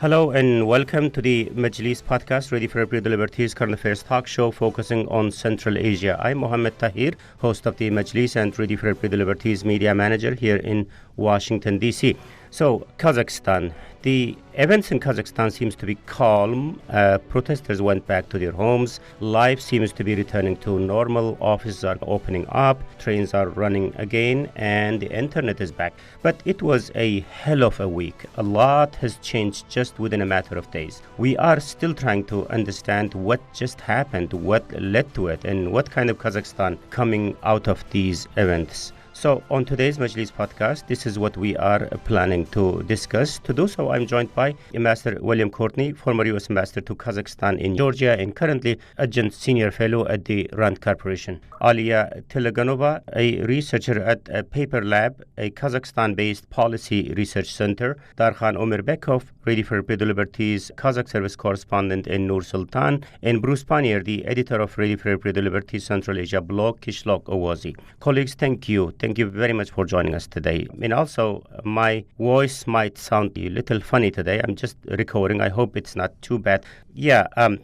Hello and welcome to the Majlis podcast, Ready for Everyday Liberties current affairs talk show focusing on Central Asia. I'm Mohammed Tahir, host of the Majlis and Ready for Everyday Liberties media manager here in Washington, D.C. So, Kazakhstan. The events in Kazakhstan seems to be calm. Protesters went back to their homes. Life seems to be returning to normal. Offices are opening up. Trains are running again. And the internet is back. But it was a hell of a week. A lot has changed just within a matter of days. We are still trying to understand what just happened, what led to it, and what kind of Kazakhstan coming out of these events. So on today's Majlis podcast, this is what we are planning to discuss. To do so, I'm joined by Ambassador William Courtney, former U.S. Ambassador to Kazakhstan in Georgia and currently Adjunct Senior Fellow at the RAND Corporation. Alia Teleganova, a researcher at Paper Lab, a Kazakhstan-based policy research center. Darkhan Omirbekov, Ready for Everyday Liberties, Kazakh service correspondent in Nur Sultan. And Bruce Pannier, the editor of Ready for Everyday Liberties Central Asia blog, Kishlok Owazi. Colleagues, thank you. Thank you very much for joining us today. And also, my voice might sound a little funny today. I'm just recording. I hope it's not too bad.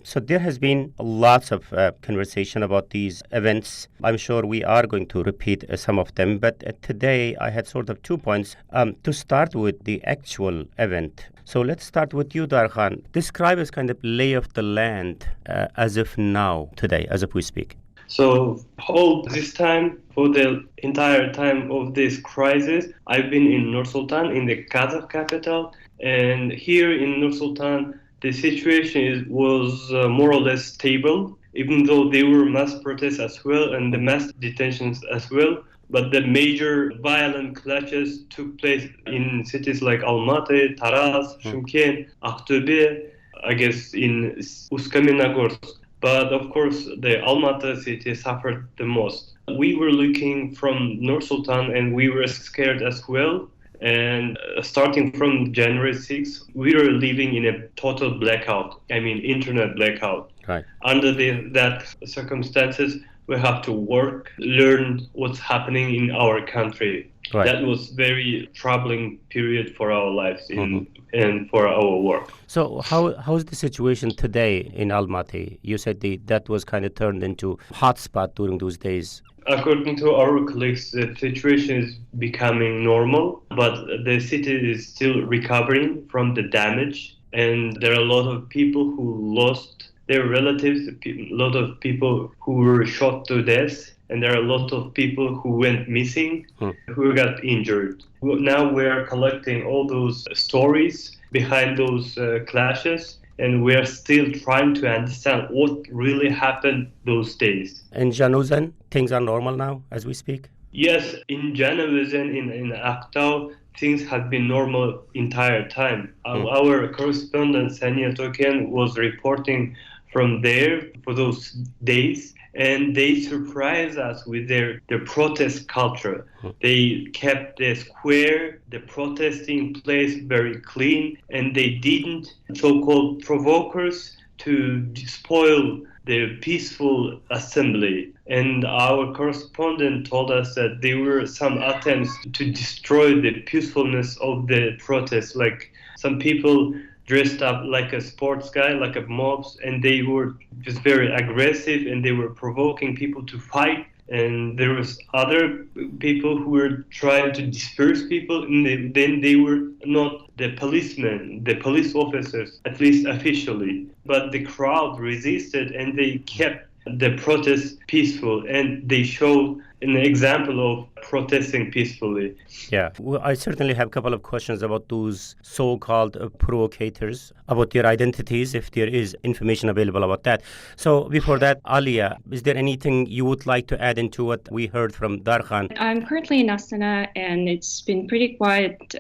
So there has been lots of conversation about these events. I'm sure we are going to repeat some of them. But today, I had sort of 2 points to start with the actual event. So let's start with you, Darkhan. Describe as kind of lay of the land as of now, today, as of we speak. So all this time, for the entire time of this crisis, I've been in Nur Sultan, in the Kazakh capital. And here in Nur Sultan, the situation was more or less stable, even though there were mass protests as well and the mass detentions as well. But the major violent clashes took place in cities like Almaty, Taraz, Shymkent, Aktobe, I guess in Usk-Kamenogorsk. But of course, the Almaty city suffered the most. We were looking from Nur Sultan and we were scared as well. And starting from January 6th, we were living in a total blackout. Internet blackout. Right. Under that circumstances, we have to work, learn what's happening in our country. Right. That was very troubling period for our lives and for our work. So how's the situation today in Almaty? You said that was kind of turned into hotspot during those days. According to our colleagues, the situation is becoming normal, but the city is still recovering from the damage. And there are a lot of people who lost their relatives, a lot of people who were shot to death, and there are a lot of people who went missing, who got injured. Now we're collecting all those stories behind those clashes, and we're still trying to understand what really happened those days. In Januzan, things are normal now as we speak? Yes, in Januzan, in Aktau, things have been normal entire time. Our correspondent, Sania Token, was reporting from there for those days, and they surprised us with their protest culture. They kept the square, the protesting place very clean, and they didn't so-called provokers to spoil the peaceful assembly. And our correspondent told us that there were some attempts to destroy the peacefulness of the protest, like some people dressed up like a sports guy, like a mobs, and they were just very aggressive and they were provoking people to fight. And there was other people who were trying to disperse people, and then they were not the policemen, the police officers, at least officially. But the crowd resisted and they kept the protest peaceful, and they showed an example of protesting peacefully. Yeah, well, I certainly have a couple of questions about those so-called provocators, about their identities, if there is information available about that. So before that, Alia, is there anything you would like to add into what we heard from Darkhan? I'm currently in Astana, and it's been pretty quiet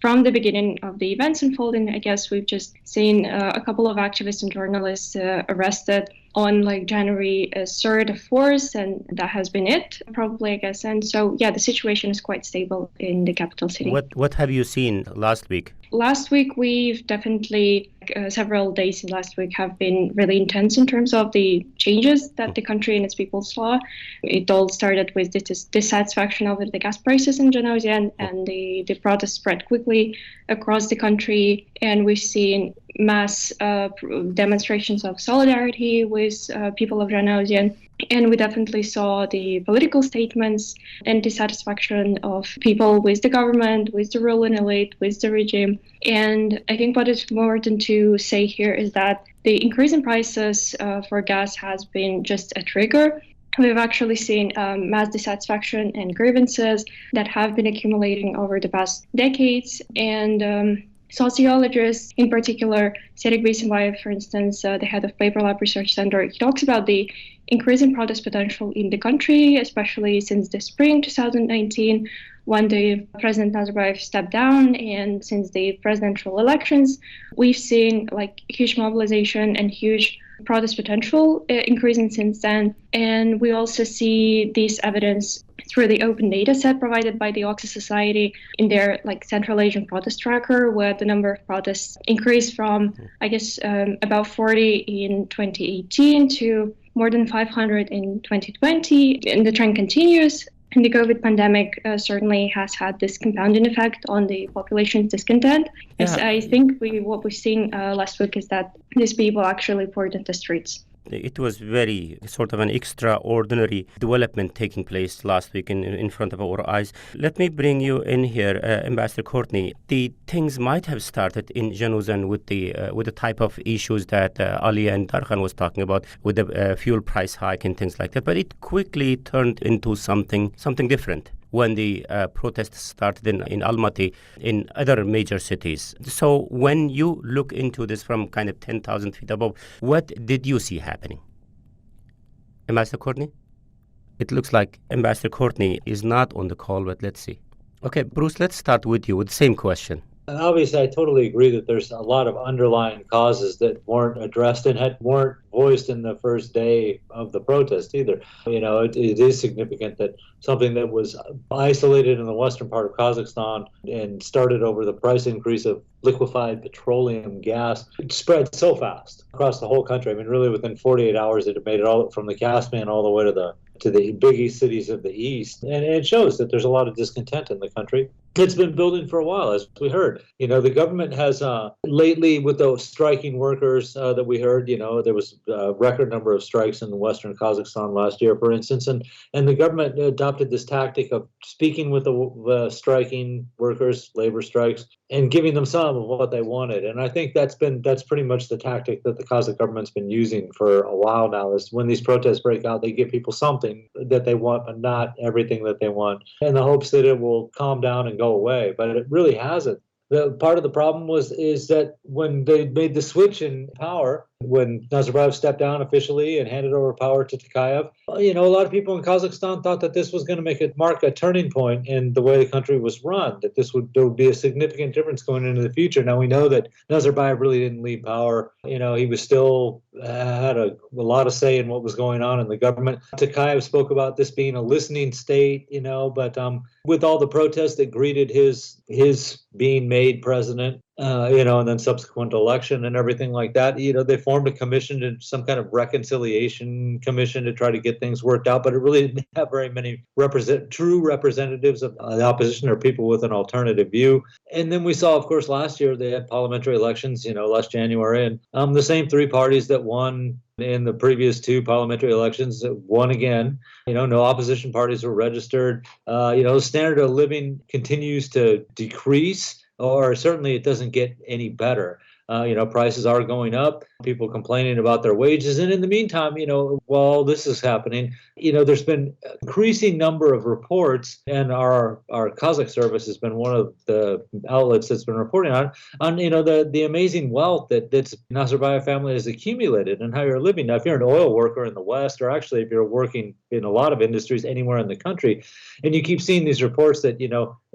from the beginning of the events unfolding. I guess we've just seen a couple of activists and journalists arrested on January 3rd, 4th, and that has been it, probably, I guess. And so, the situation is quite stable in the capital city. What have you seen last week? Last week, we've definitely, several days in last week have been really intense in terms of the changes that the country and its people saw. It all started with dissatisfaction over the gas prices in Janauzian, and the protests spread quickly across the country. And we've seen mass demonstrations of solidarity with people of Janauzian. And we definitely saw the political statements and dissatisfaction of people with the government, with the ruling elite, with the regime. And I think what is important to say here is that the increase in prices for gas has been just a trigger. We've actually seen mass dissatisfaction and grievances that have been accumulating over the past decades. And sociologists, in particular, Serek Beysinbayev, for instance, the head of Paper Lab Research Center, he talks about the increase in protest potential in the country, especially since the spring 2019, when the President Nazarbayev stepped down, and since the presidential elections, we've seen huge mobilization and huge protest potential increasing since then. And we also see this evidence through the open data set provided by the Oxford Society in their Central Asian protest tracker, where the number of protests increased from, about 40 in 2018 to more than 500 in 2020. And the trend continues. And the COVID pandemic certainly has had this compounding effect on the population's discontent. Yeah. I think what we've seen last week is that these people actually poured into the streets. It was very sort of an extraordinary development taking place last week in front of our eyes. Let me bring you in here, Ambassador Courtney. The things might have started in Janauzian with the type of issues that Ali and Darkhan was talking about, with the fuel price hike and things like that. But it quickly turned into something different when the protests started in Almaty, in other major cities. So when you look into this from kind of 10,000 feet above, what did you see happening? Ambassador Courtney? It looks like Ambassador Courtney is not on the call, but let's see. Okay, Bruce, let's start with you with the same question. And obviously, I totally agree that there's a lot of underlying causes that weren't addressed and weren't voiced in the first day of the protest either. It is significant that something that was isolated in the western part of Kazakhstan and started over the price increase of liquefied petroleum gas, it spread so fast across the whole country. I mean, really within 48 hours, it had made it all from the Caspian all the way to the big cities of the east. And it shows that there's a lot of discontent in the country. It's been building for a while, as we heard. The government has lately, with those striking workers that we heard, there was a record number of strikes in western Kazakhstan last year, for instance, and the government adopted this tactic of speaking with the striking workers, labor strikes, and giving them some of what they wanted. And I think that's pretty much the tactic that the Kazakh government's been using for a while now, is when these protests break out, they give people something that they want, but not everything that they want, in the hopes that it will calm down and go away. But it really hasn't. The part of the problem is that when they made the switch in power, when Nazarbayev stepped down officially and handed over power to Tokayev, a lot of people in Kazakhstan thought that this was going to mark a turning point in the way the country was run, that there would be a significant difference going into the future. Now, we know that Nazarbayev really didn't leave power. He was still had a lot of say in what was going on in the government. Tokayev spoke about this being a listening state, but with all the protests that greeted his being made president, and then subsequent election and everything like that, they formed a commission, some kind of reconciliation commission, to try to get things worked out. But it really didn't have very many true representatives of the opposition or people with an alternative view. And then we saw, of course, last year they had parliamentary elections, last January, and the same three parties that won in the previous two parliamentary elections won again. No opposition parties were registered. The standard of living continues to decrease, or certainly it doesn't get any better. Prices are going up, people complaining about their wages. And in the meantime, while this is happening, there's been an increasing number of reports, and our Kazakh service has been one of the outlets that's been reporting on the amazing wealth that Nazarbayev family has accumulated and how you're living. Now, if you're an oil worker in the West, or actually if you're working in a lot of industries anywhere in the country, and you keep seeing these reports that,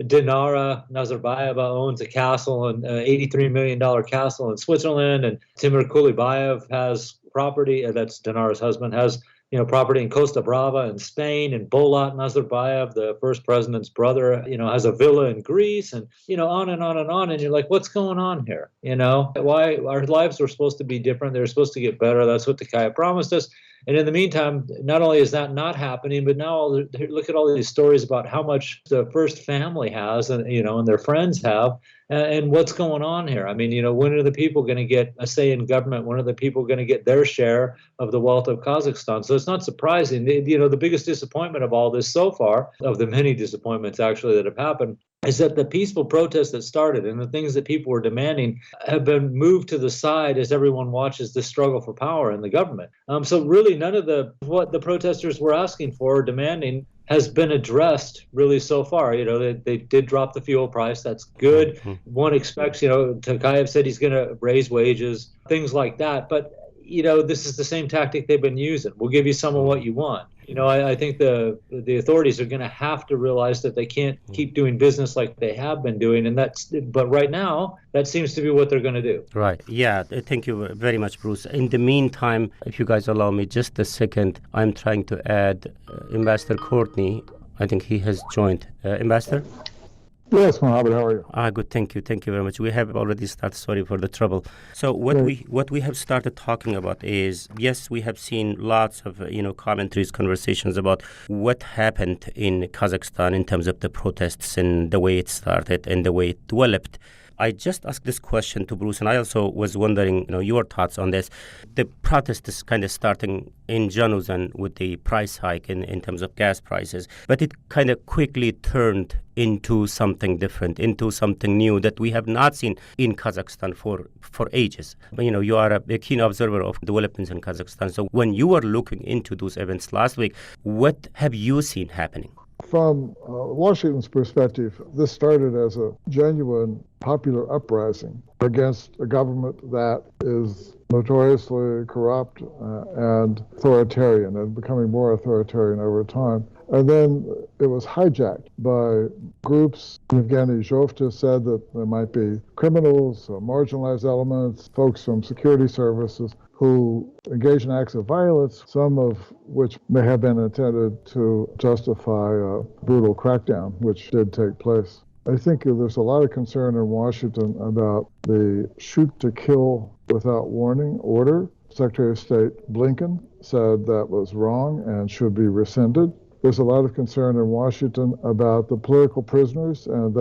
Dinara Nazarbayeva owns a castle, an $83 million castle in Switzerland, and Timur Kulibayev has property, that's Dinara's husband, has property in Costa Brava in Spain, and Bolat Nazarbayev, the first president's brother, has a villa in Greece, and, on and on and on. And you're like, what's going on here? Why our lives were supposed to be different. They're supposed to get better. That's what Takaya promised us. And in the meantime, not only is that not happening, but now look at all these stories about how much the first family has, and and their friends have, and what's going on here. I mean, when are the people going to get a say in government? When are the people going to get their share of the wealth of Kazakhstan? So it's not surprising. The biggest disappointment of all this so far, of the many disappointments actually that have happened, is that the peaceful protests that started and the things that people were demanding have been moved to the side as everyone watches this struggle for power in the government. So really none of what the protesters were asking for or demanding has been addressed really so far. They did drop the fuel price. That's good. One expects, Tokayev said he's going to raise wages, things like that. But, this is the same tactic they've been using. We'll give you some of what you want. I think the authorities are going to have to realize that they can't keep doing business like they have been doing, but right now that seems to be what they're going to do. Right. Yeah. Thank you very much, Bruce. In the meantime, if you guys allow me just a second, I'm trying to add Ambassador Courtney. I think he has joined. Ambassador? Yes, Mohammed, how are you? Good, thank you very much. We have already started, sorry for the trouble. So what we have started talking about is, yes, we have seen lots of, commentaries, conversations about what happened in Kazakhstan in terms of the protests and the way it started and the way it developed. I just asked this question to Bruce, and I also was wondering, your thoughts on this. The protest is kind of starting in Januzan with the price hike in terms of gas prices, but it kind of quickly turned into something different, into something new that we have not seen in Kazakhstan for ages. You are a keen observer of developments in Kazakhstan. So when you were looking into those events last week, what have you seen happening? From Washington's perspective, this started as a genuine popular uprising against a government that is notoriously corrupt and authoritarian, and becoming more authoritarian over time. And then it was hijacked by groups. Evgeny Zhovta said that there might be criminals, marginalized elements, folks from security services who engage in acts of violence, some of which may have been intended to justify a brutal crackdown, which did take place. I think there's a lot of concern in Washington about the shoot-to-kill without warning order. Secretary of State Blinken said that was wrong and should be rescinded. There's a lot of concern in Washington about the political prisoners, and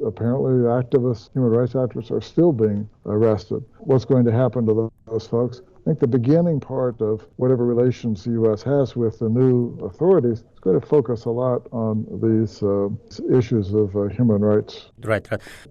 apparently activists, human rights activists, are still being arrested. What's going to happen to those folks? I think the beginning part of whatever relations the U.S. has with the new authorities is going to focus a lot on these issues of human rights. Right.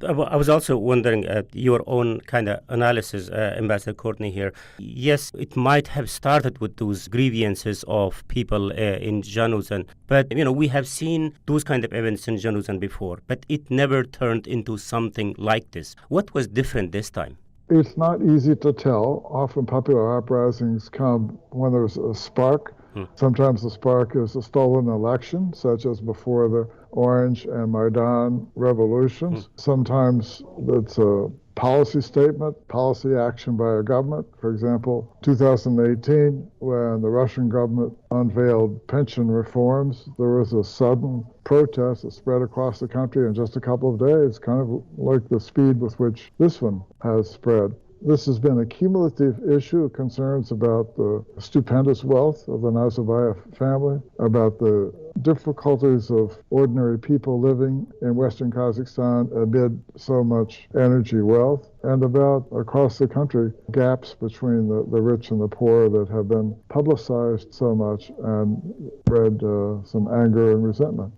I was also wondering your own kind of analysis, Ambassador Courtney here. Yes, it might have started with those grievances of people in Januzan, but we have seen those kind of events in Januzan before, but it never turned into something like this. What was different this time? It's not easy to tell. Often popular uprisings come when there's a spark. Sometimes the spark is a stolen election, such as before the Orange and Maidan revolutions. Sometimes it's a policy statement, policy action by a government. For example, 2018, when the Russian government unveiled pension reforms, there was a sudden protest that spread across the country in just a couple of days, kind of like the speed with which this one has spread. This has been a cumulative issue, concerns about the stupendous wealth of the Nazarbayev family, about the difficulties of ordinary people living in Western Kazakhstan amid so much energy wealth, and about, across the country, gaps between the rich and the poor that have been publicized so much and bred some anger and resentment.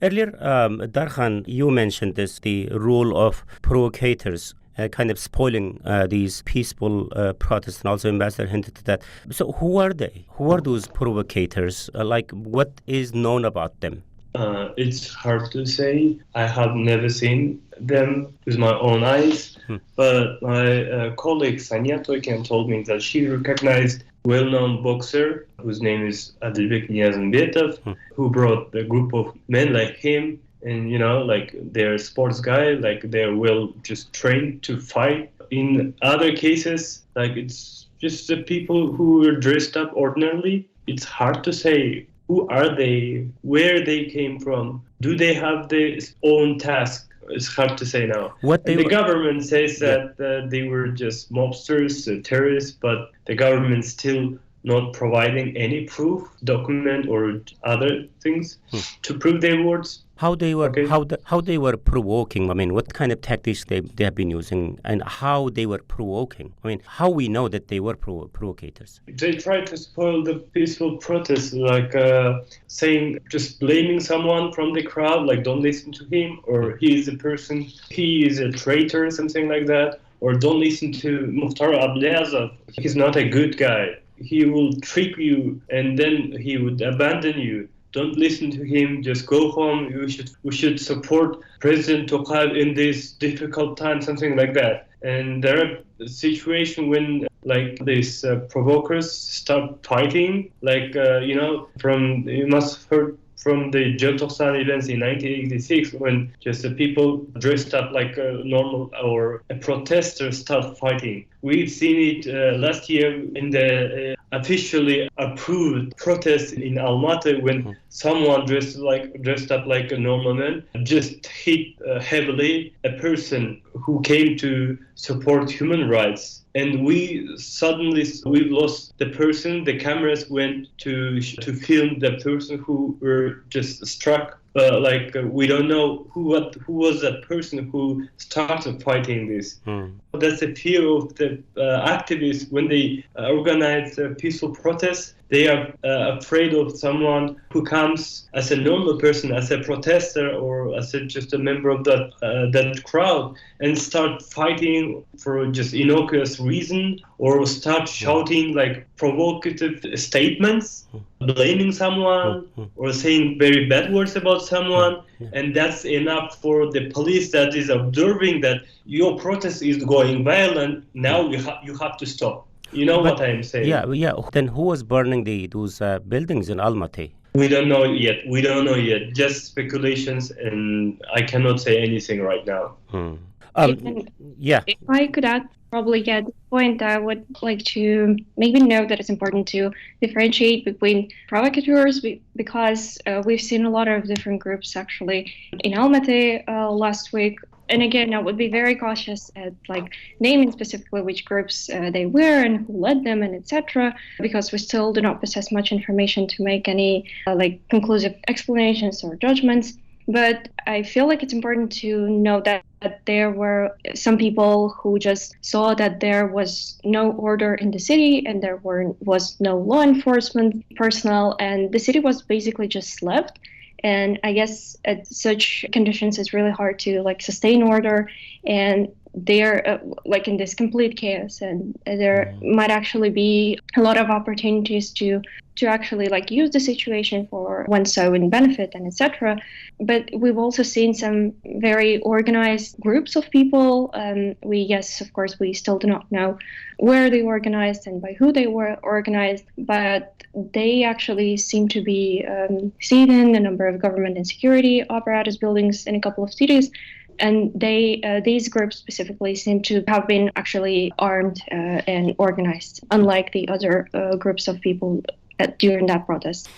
Earlier, Darkhan, you mentioned this, the role of provocators. Kind of spoiling these peaceful protests, and also Ambassador hinted to that. So who are they? Who are those provocators? What is known about them? It's hard to say. I have never seen them with my own eyes, but my colleague Sanya Toykan told me that she recognized well-known boxer whose name is Adilbek Niyazimbetov, who brought a group of men like him. And, they're sports guy, they're well just trained to fight. In other cases, it's just the people who were dressed up ordinarily, it's hard to say who are they, where they came from, do they have their own task? It's hard to say now. The government says that they were just mobsters, terrorists, but the government still not providing any proof, document, or other things to prove their words. How they were provoking. I mean, what kind of tactics they have been using, and how they were provoking. I mean, how we know that they were provocators. They tried to spoil the peaceful protest, like saying, just blaming someone from the crowd, like don't listen to him, or he is a person, he is a traitor, something like that, or don't listen to Mukhtar Abdulazov. He's not a good guy. He will trick you, and then he would abandon you. Don't listen to him. Just go home. We should support President Tokayev in this difficult time, something like that. And there are situations when, like, these provokers start fighting. Like, you must have heard from the Kazakhstan events in 1986, when just the people dressed up like a normal or a protester start fighting. We've seen it last year in the officially approved protest in Almaty, when someone dressed up like a normal man just hit heavily a person who came to support human rights. And we've lost the person. The cameras went to film the person who were just struck. We don't know who was that person who started fighting this. That's the fear of the activists when they organize peaceful protests. They are afraid of someone who comes as a normal person, as a protester, or as just a member of that crowd, and start fighting for just innocuous reason, or start shouting like provocative statements, blaming someone, or saying very bad words about someone. And that's enough for the police that is observing that your protest is going violent. Now you have to stop. You know what I'm saying? Yeah. Then who was burning those buildings in Almaty? We don't know yet. Just speculations, and I cannot say anything right now. If I could add probably at this point, I would like to maybe note that it's important to differentiate between provocateurs, because we've seen a lot of different groups actually in Almaty last week. And again, I would be very cautious at naming specifically which groups they were and who led them and etc., because we still do not possess much information to make any conclusive explanations or judgments. But I feel like it's important to note that there were some people who just saw that there was no order in the city and there was no law enforcement personnel, and the city was basically just left. And I guess at such conditions, it's really hard to sustain order, and they're in this complete chaos. And there might actually be a lot of opportunities to actually use the situation for one's own benefit and etc. But we've also seen some very organized groups of people. Of course, we still do not know where they organized and by who they were organized, but they actually seem to be seen in a number of government and security apparatus buildings in a couple of cities. And these groups specifically seem to have been actually armed and organized, unlike the other groups of people during that protest.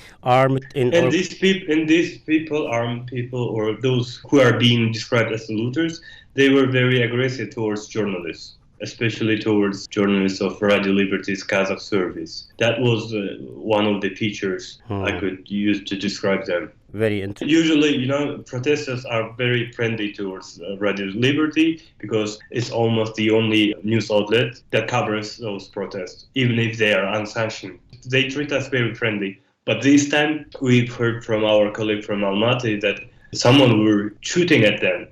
These people, armed people, or those who are being described as the looters, they were very aggressive towards journalists, especially towards journalists of Radio Liberty's Kazakh service. That was one of the features I could use to describe them. Very interesting. Usually, protesters are very friendly towards Radio Liberty, because it's almost the only news outlet that covers those protests, even if they are unsanctioned. They treat us very friendly. But this time, we've heard from our colleague from Almaty that someone were shooting at them,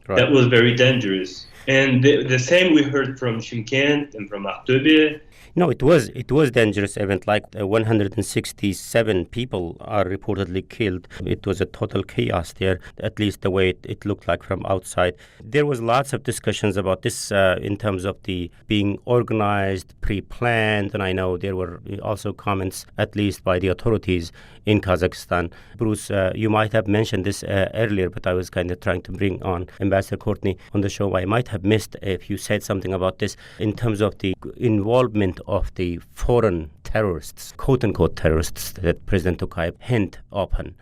Right. That was very dangerous. And the same we heard from Shymkent and from Aktobe. No, it was dangerous event. 167 people are reportedly killed. It was a total chaos there, at least the way it looked like from outside. There was lots of discussions about this in terms of the being organized, pre-planned, and I know there were also comments, at least by the authorities in Kazakhstan. Bruce, you might have mentioned this earlier, but I was kind of trying to bring on Ambassador Courtney on the show. I might have missed if you said something about this in terms of the involvement of the foreign terrorists, quote-unquote terrorists, that President Tokayev hint upon.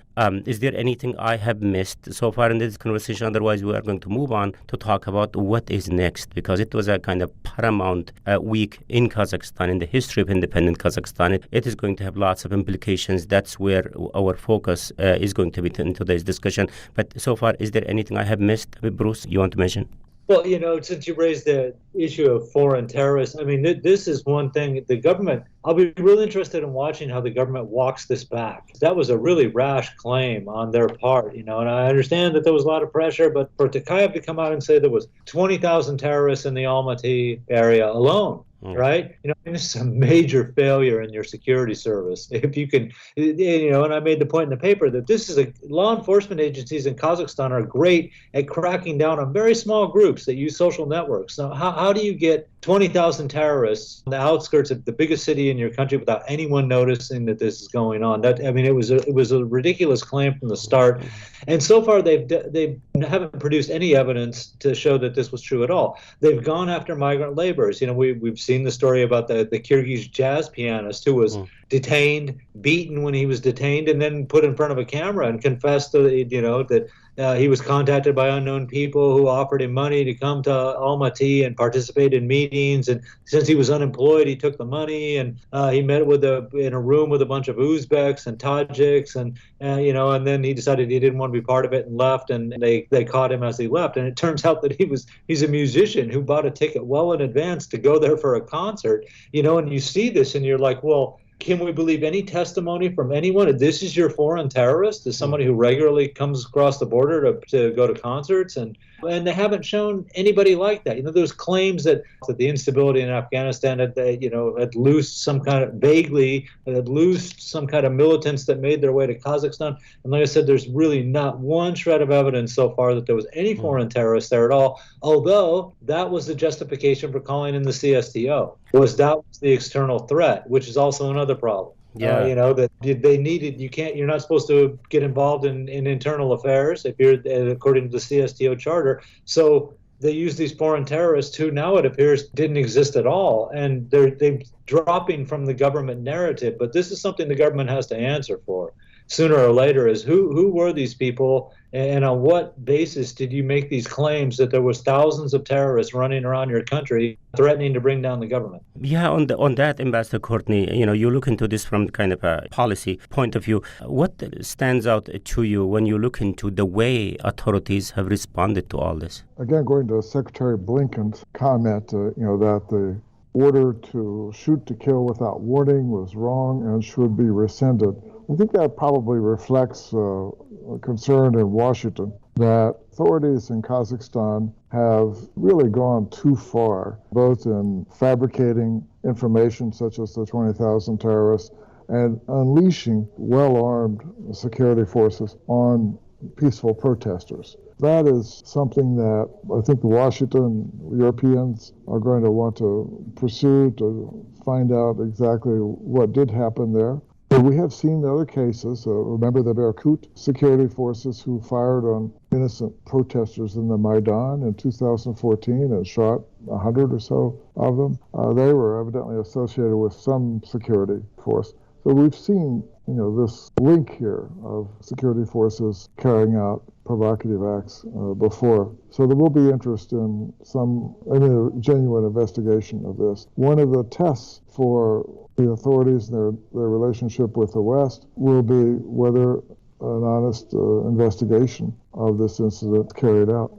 Is there anything I have missed so far in this conversation? Otherwise, we are going to move on to talk about what is next, because it was a kind of paramount week in Kazakhstan, in the history of independent Kazakhstan. It is going to have lots of implications. That's where our focus is going to be in today's discussion. But so far, is there anything I have missed, Bruce, you want to mention? Well, since you raised the issue of foreign terrorists, I mean, this is one thing. The government, I'll be really interested in watching how the government walks this back. That was a really rash claim on their part, and I understand that there was a lot of pressure, but for Tokayev to come out and say there was 20,000 terrorists in the Almaty area alone, right? This is a major failure in your security service. If you can, and I made the point in the paper that this is law enforcement agencies in Kazakhstan are great at cracking down on very small groups that use social networks. Now, how do you get 20,000 terrorists on the outskirts of the biggest city in your country without anyone noticing that this is going on? It was a ridiculous claim from the start, and so far they haven't produced any evidence to show that this was true at all. They've gone after migrant laborers. We've seen the story about the Kyrgyz jazz pianist who was detained, beaten when he was detained, and then put in front of a camera and confessed that he was contacted by unknown people who offered him money to come to Almaty and participate in meetings. And since he was unemployed, he took the money and he met in a room with a bunch of Uzbeks and Tajiks, and then he decided he didn't want to be part of it and left. And they caught him as he left. And it turns out that he's a musician who bought a ticket well in advance to go there for a concert. And you see this and you're like, well, can we believe any testimony from anyone? This is your foreign terrorist? Is somebody who regularly comes across the border to go to concerts? And they haven't shown anybody like that. There's claims that the instability in Afghanistan had loosed some kind of militants that made their way to Kazakhstan. And like I said, there's really not one shred of evidence so far that there was any foreign terrorists there at all. Although that was the justification for calling in the CSTO. That was the external threat, which is also another problem. Yeah. That they needed. You're not supposed to get involved in internal affairs if you're according to the CSTO charter. So they use these foreign terrorists who now it appears didn't exist at all, and they're dropping from the government narrative. But this is something the government has to answer for sooner or later, is who were these people, and on what basis did you make these claims that there was thousands of terrorists running around your country threatening to bring down the government? Yeah, on that, Ambassador Courtney, you look into this from kind of a policy point of view. What stands out to you when you look into the way authorities have responded to all this? Again, going to Secretary Blinken's comment, that the order to shoot to kill without warning was wrong and should be rescinded. I think that probably reflects a concern in Washington that authorities in Kazakhstan have really gone too far, both in fabricating information such as the 20,000 terrorists and unleashing well-armed security forces on peaceful protesters. That is something that I think the Washington Europeans are going to want to pursue to find out exactly what did happen there. But we have seen other cases. Remember the Berkut security forces who fired on innocent protesters in the Maidan in 2014 and shot 100 or so of them. They were evidently associated with some security force. So we've seen, this link here of security forces carrying out provocative acts before. So there will be interest in any genuine investigation of this. One of the tests for the authorities and their relationship with the West will be whether an honest investigation of this incident carried out.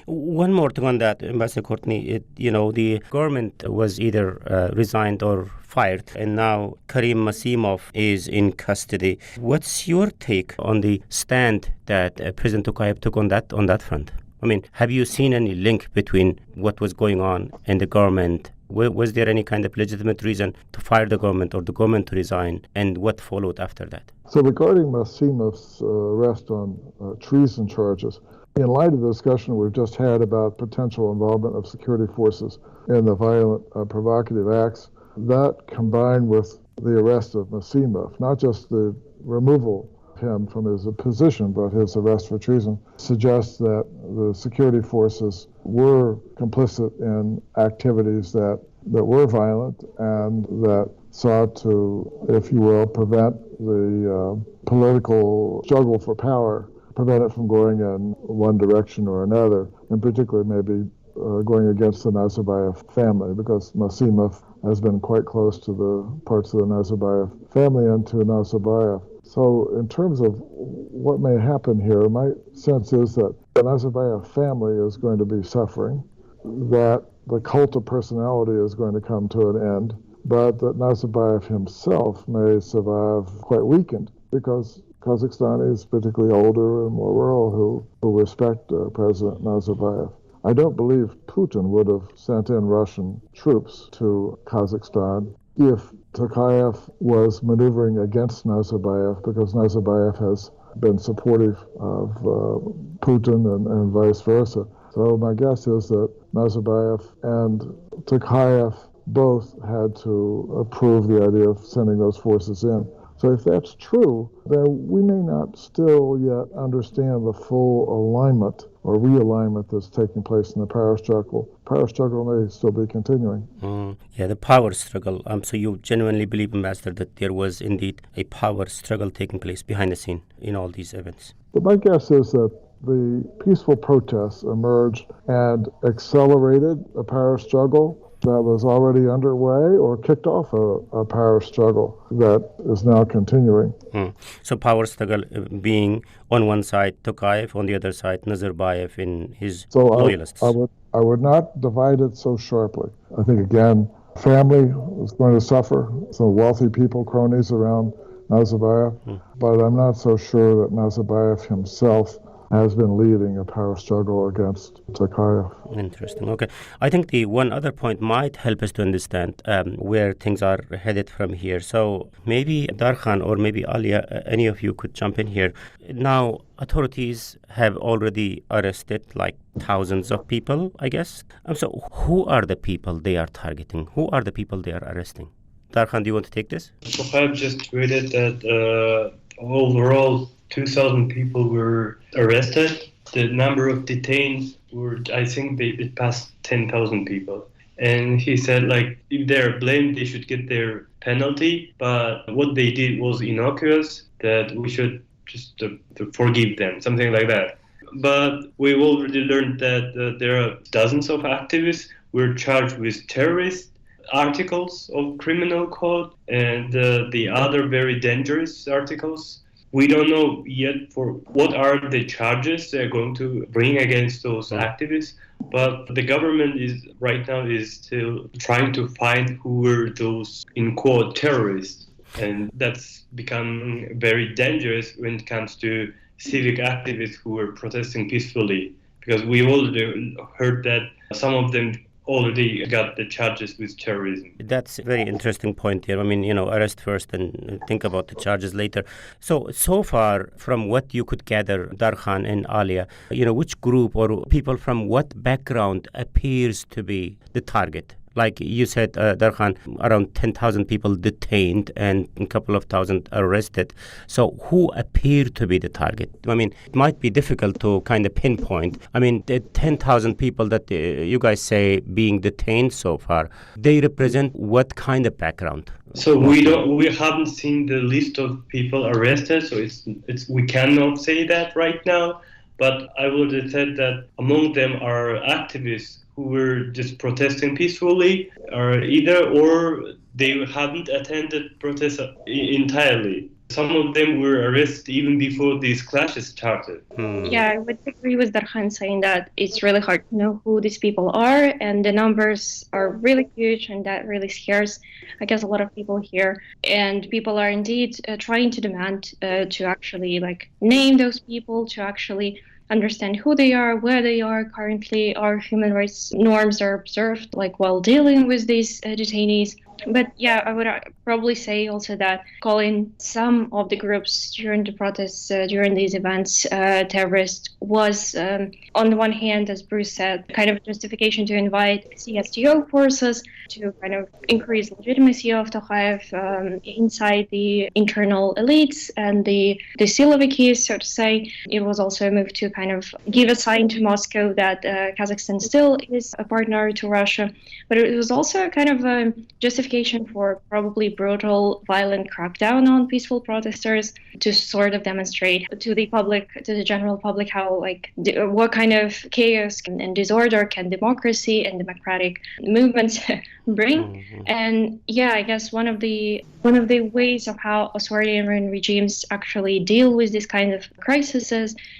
One more thing on that, Ambassador Courtney. The government was either resigned or fired, and now Karim Masimov is in custody. What's your take on the stand that President Tokayev took on that front? I mean, have you seen any link between what was going on in the government? Was there any kind of legitimate reason to fire the government or the government to resign, and what followed after that? So regarding Masimov's arrest on treason charges, in light of the discussion we've just had about potential involvement of security forces in the violent provocative acts, that combined with the arrest of Masimov, not just the removal of him from his position, but his arrest for treason, suggests that the security forces were complicit in activities that were violent and that sought to, if you will, prevent the political struggle for power, prevent it from going in one direction or another, in particular maybe going against the Nazarbayev family, because Masimov has been quite close to the parts of the Nazarbayev family and to Nazarbayev. So in terms of what may happen here, my sense is that the Nazarbayev family is going to be suffering, that the cult of personality is going to come to an end, but that Nazarbayev himself may survive quite weakened, because Kazakhstanis, particularly older and more rural, who respect President Nazarbayev. I don't believe Putin would have sent in Russian troops to Kazakhstan if Tokayev was maneuvering against Nazarbayev, because Nazarbayev has been supportive of Putin and vice versa. So my guess is that Nazarbayev and Tokayev both had to approve the idea of sending those forces in. So if that's true, then we may not still yet understand the full alignment or realignment that's taking place in the power struggle. Power struggle may still be continuing. Yeah, the power struggle. So you genuinely believe, Ambassador, that there was indeed a power struggle taking place behind the scene in all these events? But my guess is that the peaceful protests emerged and accelerated a power struggle that was already underway or kicked off a power struggle that is now continuing. So power struggle being on one side Tokayev, on the other side Nazarbayev in his loyalists. I would not divide it so sharply. I think, again, family is going to suffer, some wealthy people, cronies around Nazarbayev, but I'm not so sure that Nazarbayev himself has been leading a power struggle against Tokayev. Interesting. Okay. I think the one other point might help us to understand where things are headed from here. So maybe Darkhan or maybe Alia, any of you could jump in here. Now, authorities have already arrested like thousands of people, I guess. So who are the people they are targeting? Who are the people they are arresting? Darkhan, do you want to take this? Tokayev just tweeted that overall 2,000 people were arrested. The number of detained were, I think it passed 10,000 people. And he said, like, if they're blamed, they should get their penalty. But what they did was innocuous, that we should just forgive them, something like that. But we've already learned that there are dozens of activists who were charged with terrorist articles of criminal code and the other very dangerous articles. We don't know yet for what are the charges they're going to bring against those activists, but the government is right now still trying to find who were those, in quote, terrorists. And that's become very dangerous when it comes to civic activists who were protesting peacefully, because we already heard that some of them already got the charges with terrorism. That's a very interesting point here. I mean, arrest first and think about the charges later. So far, from what you could gather, Darkhan and Alia, which group or people from what background appears to be the target? Like you said, Darkhan, around 10,000 people detained and a couple of thousand arrested. So who appear to be the target? I mean, it might be difficult to kind of pinpoint. I mean, the 10,000 people that you guys say being detained so far, they represent what kind of background? So we haven't seen the list of people arrested, so we cannot say that right now. But I would have said that among them are activists who were just protesting peacefully, or they haven't attended protests entirely. Some of them were arrested even before these clashes started. Yeah, I would agree with Darkhan saying that it's really hard to know who these people are, and the numbers are really huge, and that really scares, I guess, a lot of people here. And people are indeed trying to demand to actually name those people, to actually understand who they are, where they are currently, our human rights norms are observed while dealing with these detainees. But yeah, I would probably say also that calling some of the groups during the protests, during these events, terrorists was, on the one hand, as Bruce said, kind of a justification to invite CSTO forces to kind of increase legitimacy of Tokayev inside the internal elites and the Siloviki, so to say. It was also a move to kind of give a sign to Moscow that Kazakhstan still is a partner to Russia. But it was also kind of a justification justification for probably brutal, violent crackdown on peaceful protesters to sort of demonstrate to the public, to the general public, how what kind of chaos and disorder can democracy and democratic movements bring. Mm-hmm. And yeah, I guess one of the ways of how authoritarian regimes actually deal with this kind of crises,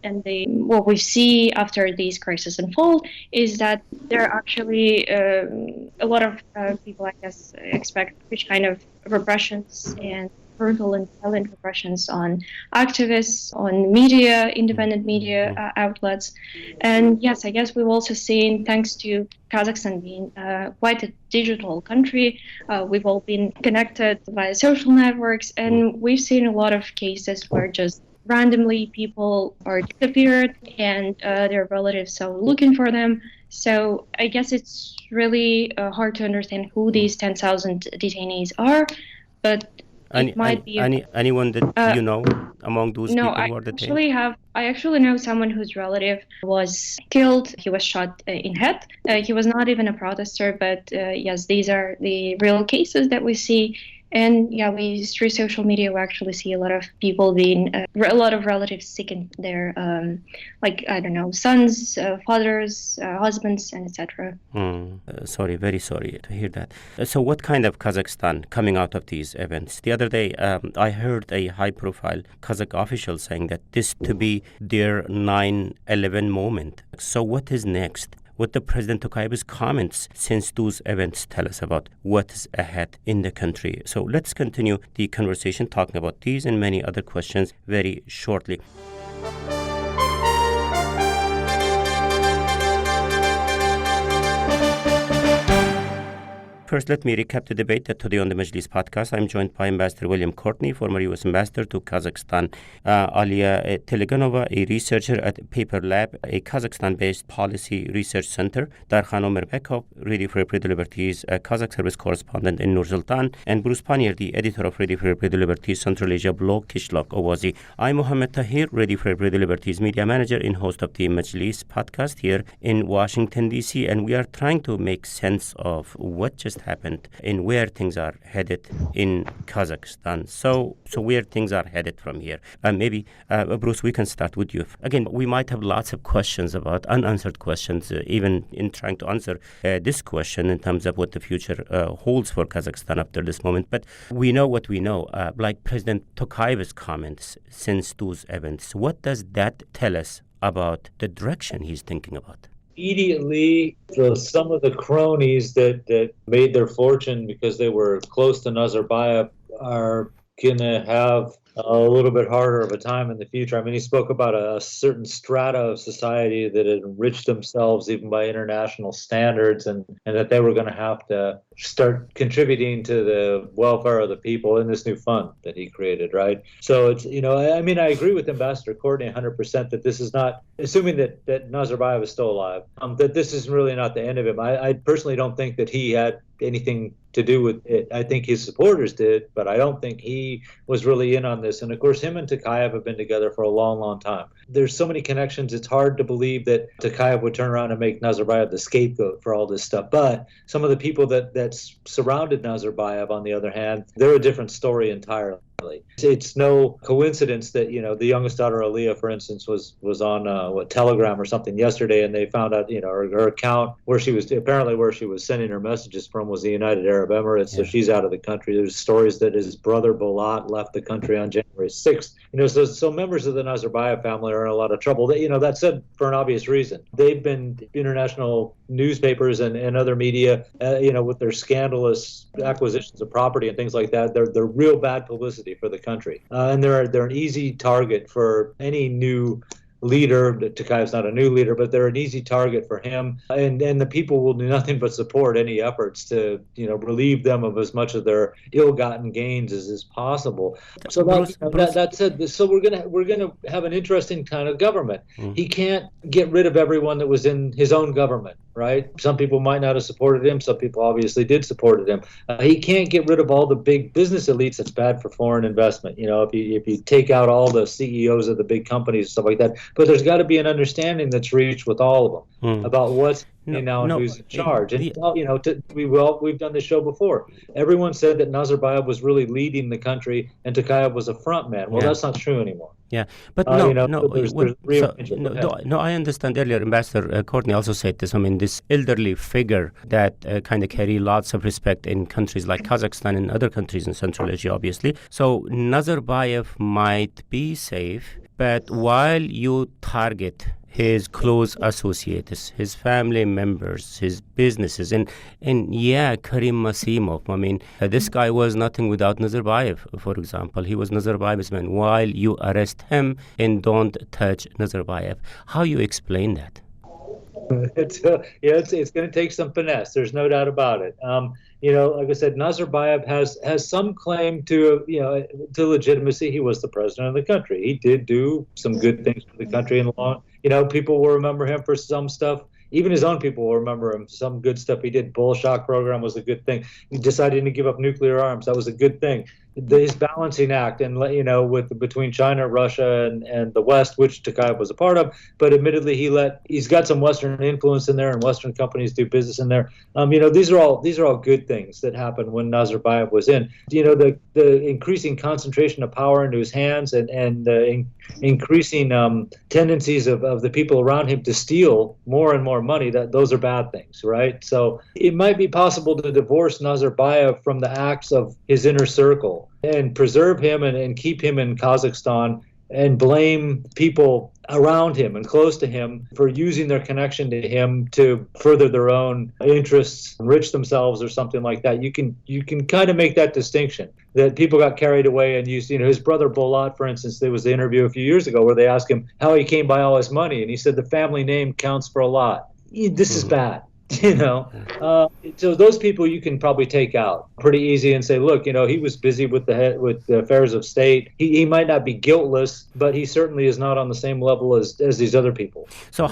and what we see after these crises unfold, is that there are actually a lot of people, I guess, expect which kind of repressions and brutal and violent repressions on activists, on media, independent media outlets. And yes, I guess we've also seen, thanks to Kazakhstan being quite a digital country, we've all been connected via social networks, and we've seen a lot of cases where just randomly people are disappeared and their relatives are looking for them. So I guess it's really hard to understand who these 10,000 detainees are, but it might be anyone that you know among those people who are detained? I actually know someone whose relative was killed. He was shot in head. He was not even a protester, but yes, these are the real cases that we see. And yeah, through social media, we actually see a lot of people being, a lot of relatives seeking their, sons, fathers, husbands, and etc. Sorry, very sorry to hear that. So what kind of Kazakhstan coming out of these events? The other day, I heard a high-profile Kazakh official saying that this to be their 9/11 moment. So what is next? What the President Tokayev's comments since those events tell us about what is ahead in the country. So let's continue the conversation talking about these and many other questions very shortly. First, let me recap the debate that today on the Majlis podcast. I'm joined by Ambassador William Courtney, former U.S. Ambassador to Kazakhstan, Alia Teleganova, a researcher at Paper Lab, a Kazakhstan-based policy research center, Darkhan Omerbekov, Radio Free Europe Liberties, a Kazakh service correspondent in Nur-Sultan, and Bruce Pannier, the editor of Radio Free Europe Liberties Central Asia blog, Kishlok Owazi. I'm Mohammed Tahir, Radio Free Europe Liberties media manager and host of the Majlis podcast here in Washington, D.C., and we are trying to make sense of what just happened and where things are headed in Kazakhstan. So where things are headed from here. Maybe, Bruce, we can start with you. Again, we might have lots of questions about unanswered questions, even in trying to answer this question in terms of what the future holds for Kazakhstan after this moment. But we know what we know, like President Tokayev's comments since those events. What does that tell us about the direction he's thinking about? Immediately, some of the cronies that made their fortune because they were close to Nazarbayev are going to have a little bit harder of a time in the future. I mean, he spoke about a certain strata of society that had enriched themselves even by international standards, and that they were going to have to start contributing to the welfare of the people in this new fund that he created, right? So it's, I mean, I agree with Ambassador Courtney 100% that this is not, assuming that Nazarbayev is still alive, that this is really not the end of him. I personally don't think that he had anything to do with it. I think his supporters did, but I don't think he was really in on this. And of course, him and Tokayev have been together for a long, long time. There's so many connections, it's hard to believe that Tokayev would turn around and make Nazarbayev the scapegoat for all this stuff. But some of the people that surrounded Nazarbayev, on the other hand, they're a different story entirely. It's no coincidence that, the youngest daughter, Aliyah, for instance, was on Telegram or something yesterday, and they found out, her account where she was sending her messages from was the United Arab Emirates, so she's out of the country. There's stories that his brother Bolat left the country on January 6th. So members of the Nazarbayev family are in a lot of trouble. That said, for an obvious reason. They've been international newspapers and other media, with their scandalous acquisitions of property and things like that. They're real bad publicity for the country, and they're an easy target for any new leader. Tokayev's not a new leader, but they're an easy target for him, and the people will do nothing but support any efforts to relieve them of as much of their ill-gotten gains as is possible. So that said, so we're gonna have an interesting kind of government. He can't get rid of everyone that was in his own government, right? Some people might not have supported him. Some people obviously did support him. He can't get rid of all the big business elites. That's bad for foreign investment. If you take out all the CEOs of the big companies and stuff like that. But there's got to be an understanding that's reached with all of them about what's who's in charge. And we've done this show before. Everyone said that Nazarbayev was really leading the country and Tokayev was a front man. Well, that's not true anymore. Yeah, but I understand earlier Ambassador Courtney also said this. I mean, this elderly figure that kind of carry lots of respect in countries like Kazakhstan and other countries in Central Asia, obviously. So Nazarbayev might be safe, but while you target his close associates, his family members, his businesses, and Karim Masimov. I mean, this guy was nothing without Nazarbayev, for example. He was Nazarbayev's man. While you arrest him and don't touch Nazarbayev, how you explain that? It's going to take some finesse. There's no doubt about it. Like I said, Nazarbayev has some claim to legitimacy. He was the president of the country. He did do some good things for the country in the long. People will remember him for some stuff. Even his own people will remember him. Some good stuff he did. Bull shock program was a good thing. He decided to give up nuclear arms. That was a good thing. His balancing act, and between China, Russia, and the West, which Tokayev was a part of, but admittedly he's got some Western influence in there, and Western companies do business in there. These are all good things that happened when Nazarbayev was in. The increasing concentration of power into his hands and the increasing tendencies of the people around him to steal more and more money. Those are bad things, right? So it might be possible to divorce Nazarbayev from the acts of his inner circle and preserve him and keep him in Kazakhstan and blame people around him and close to him for using their connection to him to further their own interests, enrich themselves or something like that. You can kind of make that distinction that people got carried away and used, his brother Bolat, for instance, there was the interview a few years ago where they asked him how he came by all his money. And he said, the family name counts for a lot. This is bad. So those people you can probably take out pretty easy and say, look, he was busy with the affairs of state. He might not be guiltless, but he certainly is not on the same level as these other people. So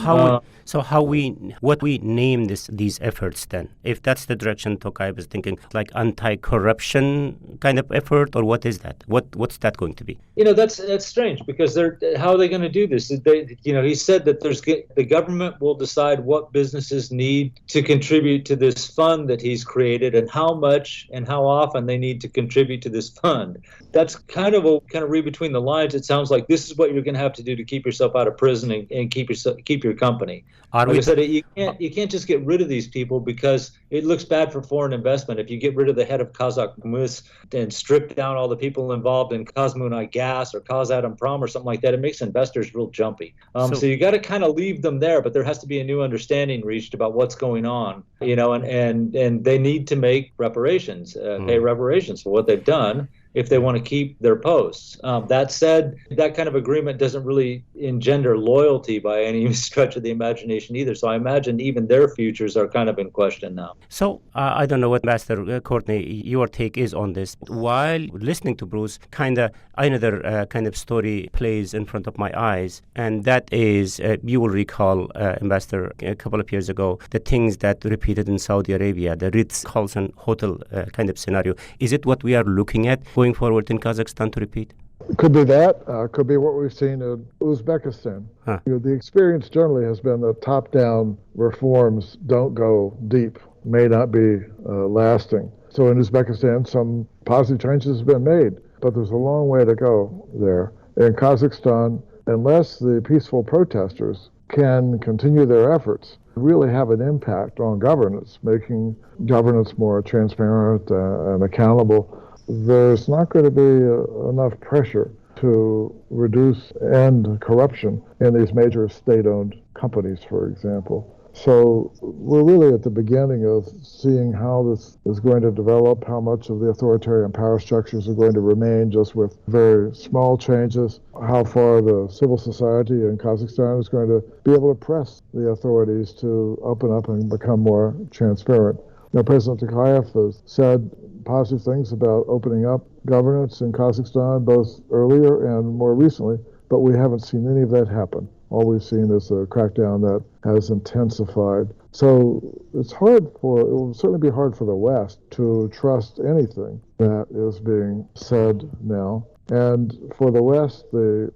what we name these efforts then? If that's the direction Tokayev is thinking, like anti-corruption kind of effort, or what is that? What's that going to be? That's strange because how are they going to do this? He said that the government will decide what businesses need to contribute to this fund that he's created and how much and how often they need to contribute to this fund. That's kind of read between the lines. It sounds like this is what you're going to have to do to keep yourself out of prison and keep your company. I said, you can't just get rid of these people because it looks bad for foreign investment. If you get rid of the head of Kazakh and strip down all the people involved in Kazmunai Gas or Kazatomprom or something like that, it makes investors real jumpy. So you got to kind of leave them there, but there has to be a new understanding reached about what's going on, and they need to make reparations, pay reparations for what they've done if they want to keep their posts. That said, that kind of agreement doesn't really engender loyalty by any stretch of the imagination either. So I imagine even their futures are kind of in question now. So I don't know what Ambassador Courtney, your take is on this. While listening to Bruce, another kind of story plays in front of my eyes, and that is, you will recall, Ambassador, a couple of years ago, the things that repeated in Saudi Arabia, the Ritz-Carlton hotel kind of scenario. Is it what we are looking at going forward in Kazakhstan to repeat? Could be that. Could be what we've seen in Uzbekistan. The experience generally has been that top-down reforms don't go deep, may not be lasting. So in Uzbekistan, some positive changes have been made, but there's a long way to go there. In Kazakhstan, unless the peaceful protesters can continue their efforts, really have an impact on governance, making governance more transparent and accountable, there's not going to be enough pressure to end corruption in these major state-owned companies, for example. So we're really at the beginning of seeing how this is going to develop, how much of the authoritarian power structures are going to remain just with very small changes, how far the civil society in Kazakhstan is going to be able to press the authorities to open up and become more transparent. President Tokayev has said positive things about opening up governance in Kazakhstan, both earlier and more recently, but we haven't seen any of that happen. All we've seen is a crackdown that has intensified. So it will certainly be hard for the West to trust anything that is being said now. And for the West, the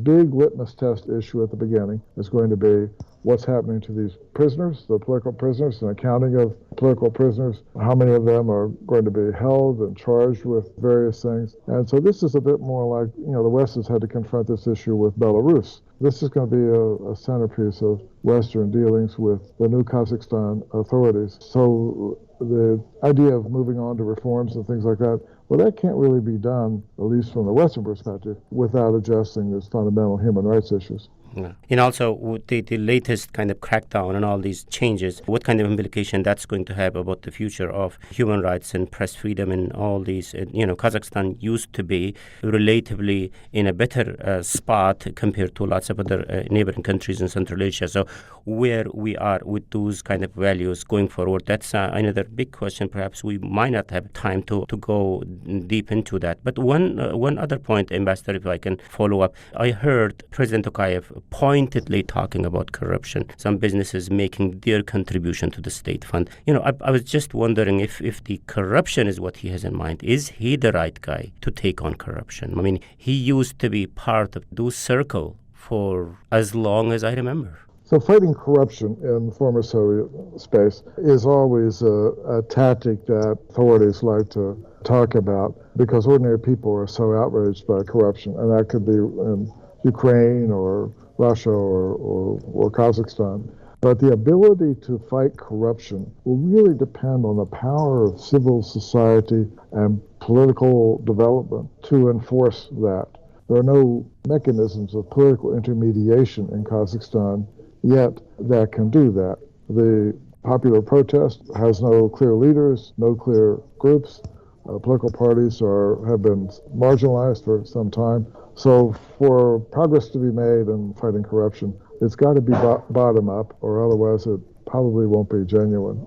big litmus test issue at the beginning is going to be what's happening to these prisoners, the political prisoners, and accounting of political prisoners, how many of them are going to be held and charged with various things. And so this is a bit more like, the West has had to confront this issue with Belarus. This is going to be a centerpiece of Western dealings with the new Kazakhstan authorities. So the idea of moving on to reforms and things like that, well, that can't really be done, at least from the Western perspective, without addressing these fundamental human rights issues. Yeah. And also, with the latest kind of crackdown and all these changes, what kind of implication that's going to have about the future of human rights and press freedom and all these? Kazakhstan used to be relatively in a better spot compared to lots of other neighboring countries in Central Asia. So where we are with those kind of values going forward, that's another big question. Perhaps we might not have time to go deep into that. But one other point, Ambassador, if I can follow up, I heard President Tokayev pointedly talking about corruption, some businesses making their contribution to the state fund. I was just wondering if the corruption is what he has in mind. Is he the right guy to take on corruption? I mean, he used to be part of those circle for as long as I remember. So fighting corruption in the former Soviet space is always a tactic that authorities like to talk about because ordinary people are so outraged by corruption, and that could be in Ukraine or Russia or Kazakhstan. But the ability to fight corruption will really depend on the power of civil society and political development to enforce that. There are no mechanisms of political intermediation in Kazakhstan yet that can do that. The popular protest has no clear leaders, no clear groups. Political parties have been marginalized for some time. So for progress to be made in fighting corruption, it's got to be bottom up, or otherwise it probably won't be genuine.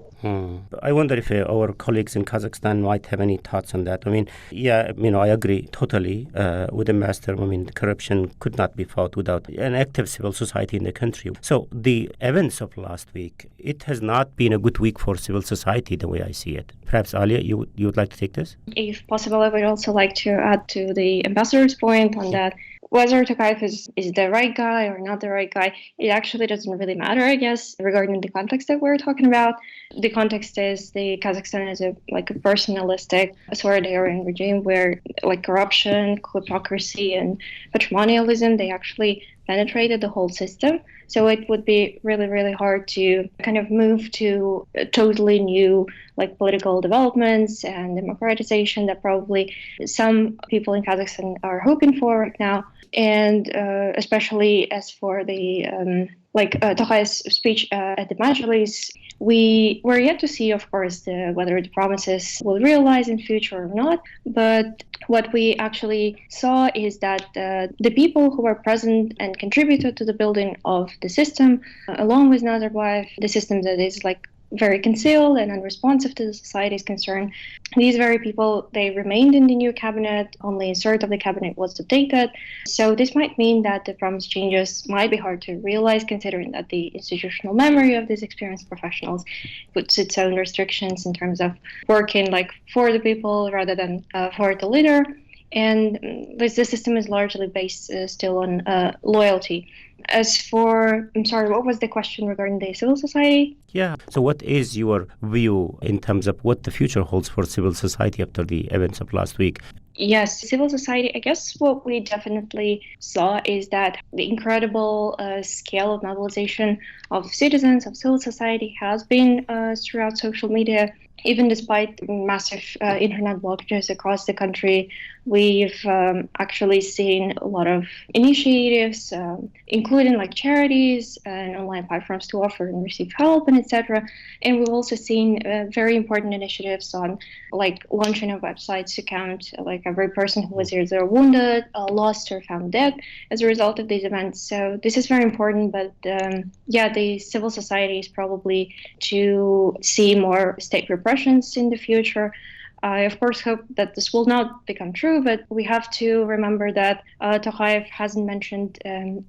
I wonder if our colleagues in Kazakhstan might have any thoughts on that. I mean, I agree totally with Ambassador. I mean, corruption could not be fought without an active civil society in the country. So the events of last week, it has not been a good week for civil society the way I see it. Perhaps, Alia, you would like to take this? If possible, I would also like to add to the ambassador's point on that. Whether Tokayev is the right guy or not the right guy, it actually doesn't really matter, I guess, regarding the context that we're talking about. The context is the Kazakhstan is a personalistic authoritarian regime where corruption, kleptocracy, and patrimonialism, they actually penetrated the whole system. So it would be really, really hard to kind of move to a totally new political developments and democratization that probably some people in Kazakhstan are hoping for right now. And especially as for the Tokayev's speech at the Majlis, we were yet to see, of course, whether the promises will realize in future or not. But what we actually saw is that the people who were present and contributed to the building of the system, along with Nazarbayev, the system that is very concealed and unresponsive to the society's concern. These very people, they remained in the new cabinet. Only a third of the cabinet was updated. So this might mean that the promised changes might be hard to realize, considering that the institutional memory of these experienced professionals puts its own restrictions in terms of working for the people rather than for the leader. And the system is largely based still on loyalty. As for, I'm sorry, what was the question regarding the civil society? Yeah. So what is your view in terms of what the future holds for civil society after the events of last week? Yes, civil society, I guess what we definitely saw is that the incredible scale of mobilization of citizens, of civil society has been throughout social media. Even despite massive internet blockages across the country, we've actually seen a lot of initiatives, including charities and online platforms to offer and receive help and etc. And we've also seen very important initiatives on launching of websites to count every person who was either wounded, lost, or found dead as a result of these events. So this is very important. But the civil society is probably to see more state repression in the future. I, of course, hope that this will not become true, but we have to remember that Tokayev hasn't mentioned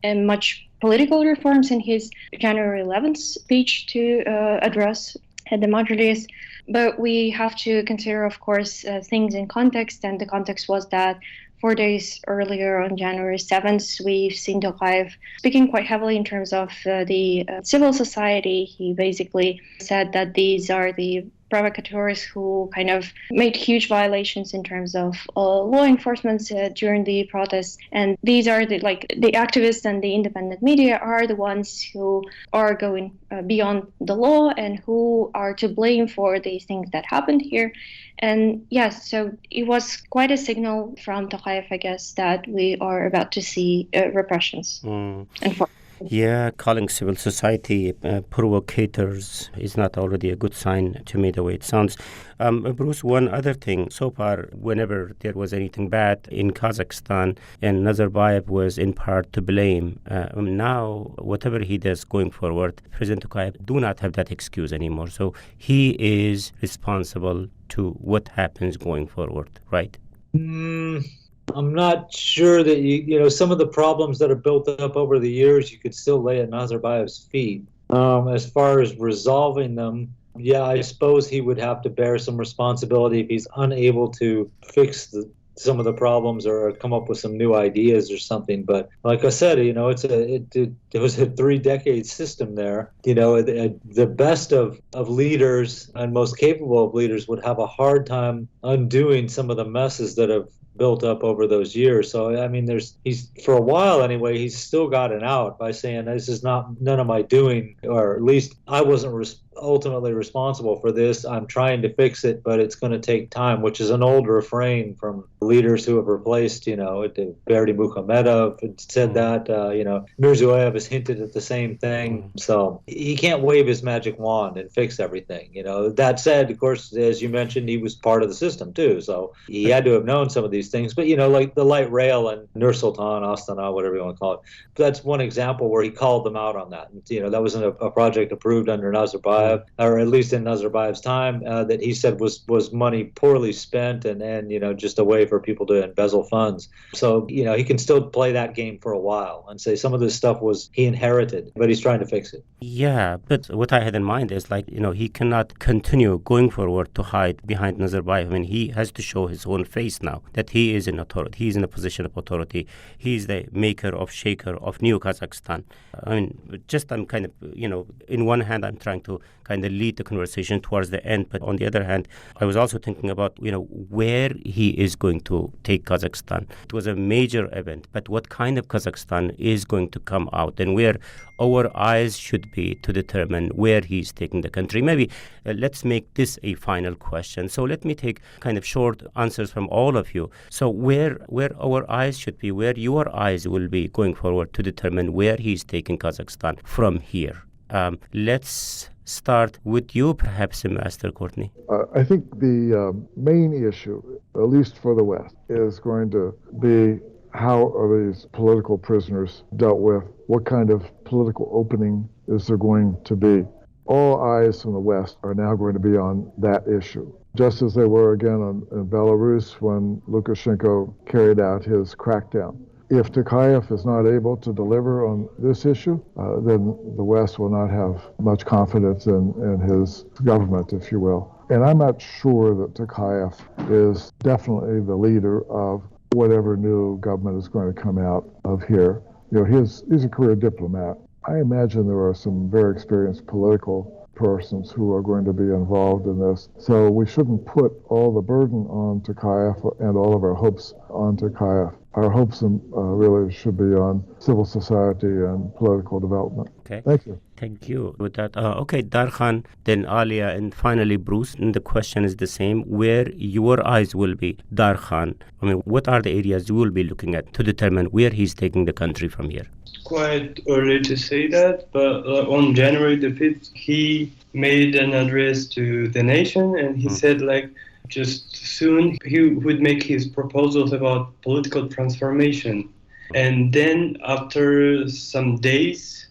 much political reforms in his January 11th speech to address at the Majlis. But we have to consider, of course, things in context, and the context was that 4 days earlier on January 7th, we've seen Tokayev speaking quite heavily in terms of the civil society. He basically said that these are the provocateurs who kind of made huge violations in terms of law enforcement during the protests. And these are the activists and the independent media are the ones who are going beyond the law and who are to blame for these things that happened here. And yes, so it was quite a signal from Tokayev, I guess, that we are about to see repressions. Yeah, calling civil society provocators is not already a good sign to me, the way it sounds. Bruce, one other thing. So far, whenever there was anything bad in Kazakhstan, and Nazarbayev was in part to blame. Now, whatever he does going forward, President Tokayev do not have that excuse anymore. So he is responsible to what happens going forward, right? I'm not sure that some of the problems that are built up over the years, you could still lay at Nazarbayev's feet. As far as resolving them, yeah, I suppose he would have to bear some responsibility if he's unable to fix some of the problems or come up with some new ideas or something. But like I said, it was a 3-decade system there. The best of leaders and most capable of leaders would have a hard time undoing some of the messes that have built up over those years. So I mean, he's for a while anyway, he's still got an out by saying this is none of my doing, or at least I wasn't ultimately responsible for this. I'm trying to fix it, but it's going to take time, which is an old refrain from leaders who have replaced, Berdi Mukhomedov had said that, Mirziyoyev has hinted at the same thing. So he can't wave his magic wand and fix everything. That said, of course, as you mentioned, he was part of the system too. So he had to have known some of these things. But, like the light rail and Nur Sultan, Astana, whatever you want to call it, that's one example where he called them out on that. That wasn't a project approved under Nazarbayev, or at least in Nazarbayev's time, that he said was money poorly spent and just a way for people to embezzle funds. So, he can still play that game for a while and say some of this stuff he inherited, but he's trying to fix it. Yeah, but what I had in mind is he cannot continue going forward to hide behind Nazarbayev. I mean, he has to show his own face now that he is in authority. He's in a position of authority. He's the maker of shaker of new Kazakhstan. I mean, I'm kind of, in one hand, I'm trying to kind of lead the conversation towards the end. But on the other hand, I was also thinking about, where he is going to take Kazakhstan. It was a major event, but what kind of Kazakhstan is going to come out and where our eyes should be to determine where he's taking the country. Maybe let's make this a final question. So let me take kind of short answers from all of you. So where our eyes should be, where your eyes will be going forward to determine where he's taking Kazakhstan from here. Let's start with you, perhaps, Master Courtney. I think the main issue, at least for the West, is going to be how are these political prisoners dealt with? What kind of political opening is there going to be? All eyes from the West are now going to be on that issue, just as they were again in Belarus when Lukashenko carried out his crackdown. If Tokayev is not able to deliver on this issue, then the West will not have much confidence in his government, if you will. And I'm not sure that Tokayev is definitely the leader of whatever new government is going to come out of here. He's a career diplomat. I imagine there are some very experienced political persons who are going to be involved in this. So we shouldn't put all the burden on Tokayev and all of our hopes on Tokayev. Our hopes really should be on civil society and political development. Okay. Thank you. Thank you with that. Okay, Darkhan, then Alia, and finally Bruce. And the question is the same, where your eyes will be, Darkhan. I mean, what are the areas you will be looking at to determine where he's taking the country from here? Quite early to say that, but on January the 5th, he made an address to the nation and he said just soon he would make his proposals about political transformation. And then after some days,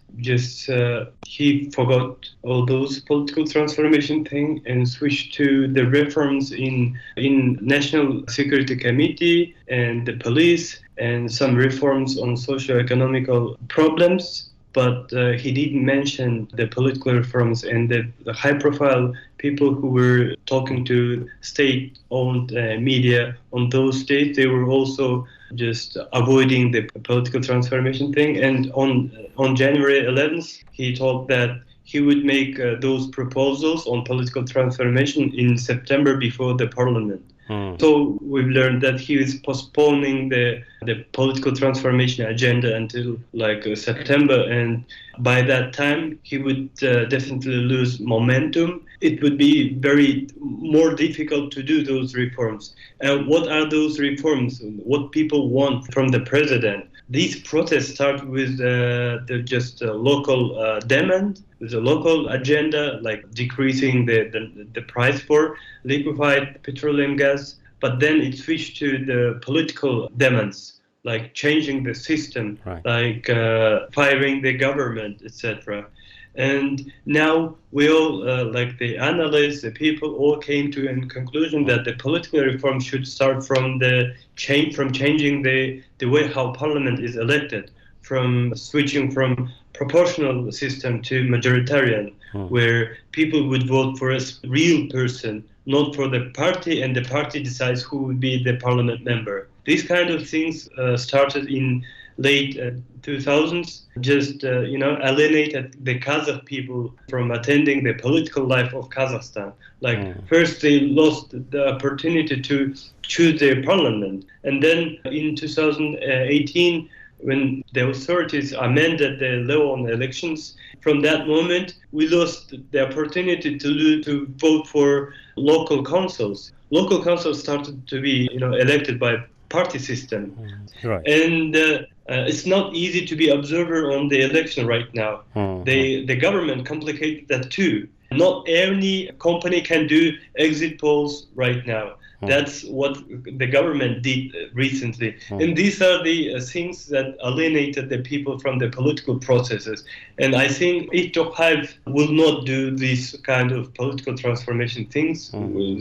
he forgot all those political transformation thing and switched to the reforms in National Security Committee and the police and some reforms on socio-economical problems. But he didn't mention the political reforms and the high-profile people who were talking to state-owned media on those states. They were also just avoiding the political transformation thing. And on January 11th, he told that he would make those proposals on political transformation in September before the parliament. So we've learned that he is postponing the political transformation agenda until September, and by that time he would definitely lose momentum. It would be very more difficult to do those reforms. And what are those reforms? What people want from the president? These protests start with local demand, with a local agenda, like decreasing the price for liquefied petroleum gas. But then it switched to the political demands, like changing the system, like firing the government, etc. And now we all, like the analysts, the people, all came to a conclusion that the political reform should start from changing the way how parliament is elected, from switching from proportional system to majoritarian, where people would vote for a real person, not for the party, and the party decides who would be the parliament member. These kind of things started in late 2000s, just alienated the Kazakh people from attending the political life of Kazakhstan. First they lost the opportunity to choose their parliament, and then in 2018, when the authorities amended the law on elections, from that moment we lost the opportunity to vote for local councils. Local councils started to be elected by party system. And it's not easy to be observer on the election right now. The government complicated that too. Not any company can do exit polls right now. That's what the government did recently. And these are the things that alienated the people from the political processes. And I think if Tokayev will not do these kind of political transformation things,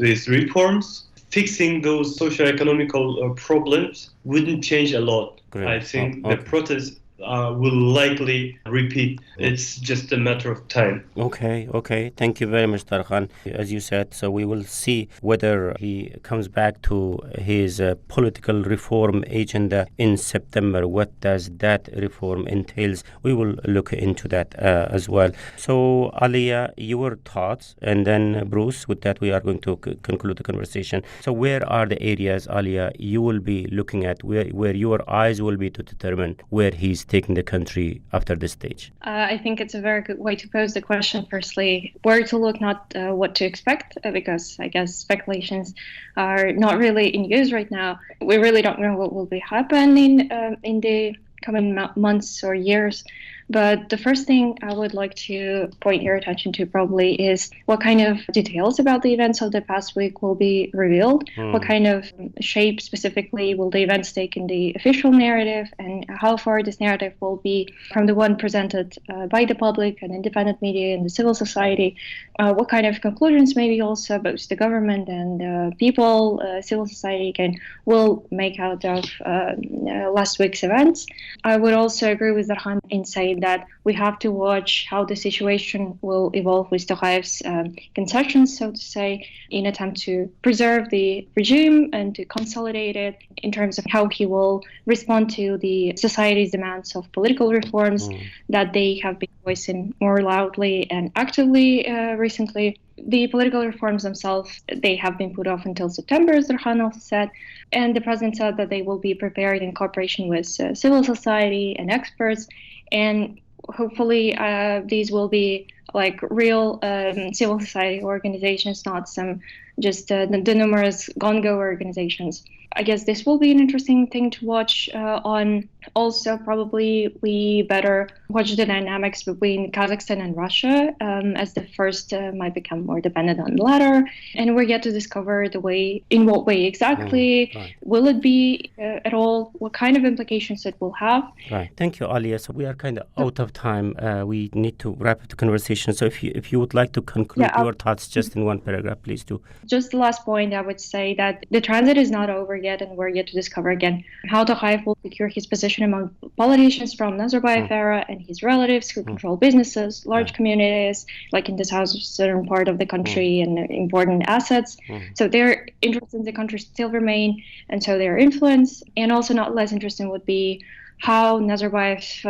these reforms, fixing those socio-economical problems wouldn't change a lot. I think the protests will likely repeat. It's just a matter of time. Okay. Thank you very much, Tarkhan. As you said, so we will see whether he comes back to his political reform agenda in September. What does that reform entails? We will look into that as well. So, Alia, your thoughts, and then Bruce, with that we are going to conclude the conversation. So where are the areas, Alia, you will be looking at, where your eyes will be to determine where he's taking the country after this stage? I think it's a very good way to pose the question. Firstly, where to look, not what to expect, because I guess speculations are not really in use right now. We really don't know what will be happening in the coming months or years. But the first thing I would like to point your attention to probably is what kind of details about the events of the past week will be revealed, what kind of shape specifically will the events take in the official narrative, and how far this narrative will be from the one presented by the public and independent media and the civil society, what kind of conclusions maybe also both the government and people, civil society will make out of last week's events. I would also agree with Darhan in saying that we have to watch how the situation will evolve with Tokayev's concessions, so to say, in attempt to preserve the regime and to consolidate it in terms of how he will respond to the society's demands of political reforms that they have been voicing more loudly and actively recently. The political reforms themselves, they have been put off until September, as Darhan also said, and the president said that they will be prepared in cooperation with civil society and experts, and hopefully these will be like real civil society organizations, not some just the numerous gongo organizations. I guess this will be an interesting thing to watch on. Also, probably we better watch the dynamics between Kazakhstan and Russia, as the first might become more dependent on the latter. And we're yet to discover in what way exactly. Will it be at all? What kind of implications it will have? Right. Thank you, Alia. So we are kind of out of time. We need to wrap up the conversation. So if you would like to conclude your thoughts just in one paragraph, please do. Just the last point, I would say that the transit is not over yet, and we're yet to discover again how Tokayev will secure his position among politicians from Nazarbayev era and his relatives who control businesses, large communities, like in the southern part of the country, and important assets. So their interest in the country still remain, and so their influence. And also not less interesting would be how Nazarbayev's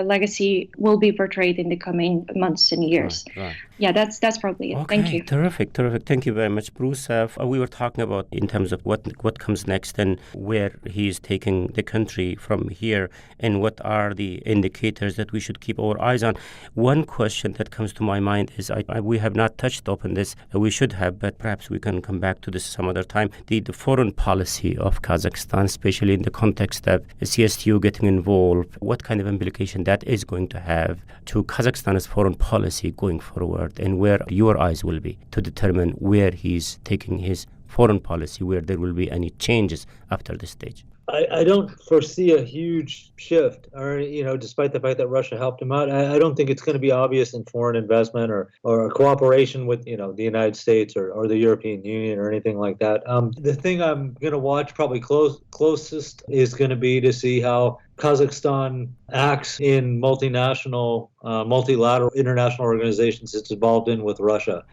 legacy will be portrayed in the coming months and years. Right. Yeah, that's probably it. Okay, Thank you. Terrific. Thank you very much, Bruce. We were talking about in terms of what comes next and where he is taking the country from here, and what are the indicators that we should keep our eyes on. One question that comes to my mind is we have not touched upon this. We should have, but perhaps we can come back to this some other time. The foreign policy of Kazakhstan, especially in the context of CSTO getting involved, what kind of implication that is going to have to Kazakhstan's foreign policy going forward, and where your eyes will be to determine where he's taking his foreign policy, where there will be any changes after this stage. I don't foresee a huge shift, or despite the fact that Russia helped him out, I don't think it's going to be obvious in foreign investment or cooperation with the United States or the European Union or anything like that. The thing I'm going to watch probably closest is going to be to see how Kazakhstan acts in multinational, multilateral international organizations it's involved in with Russia.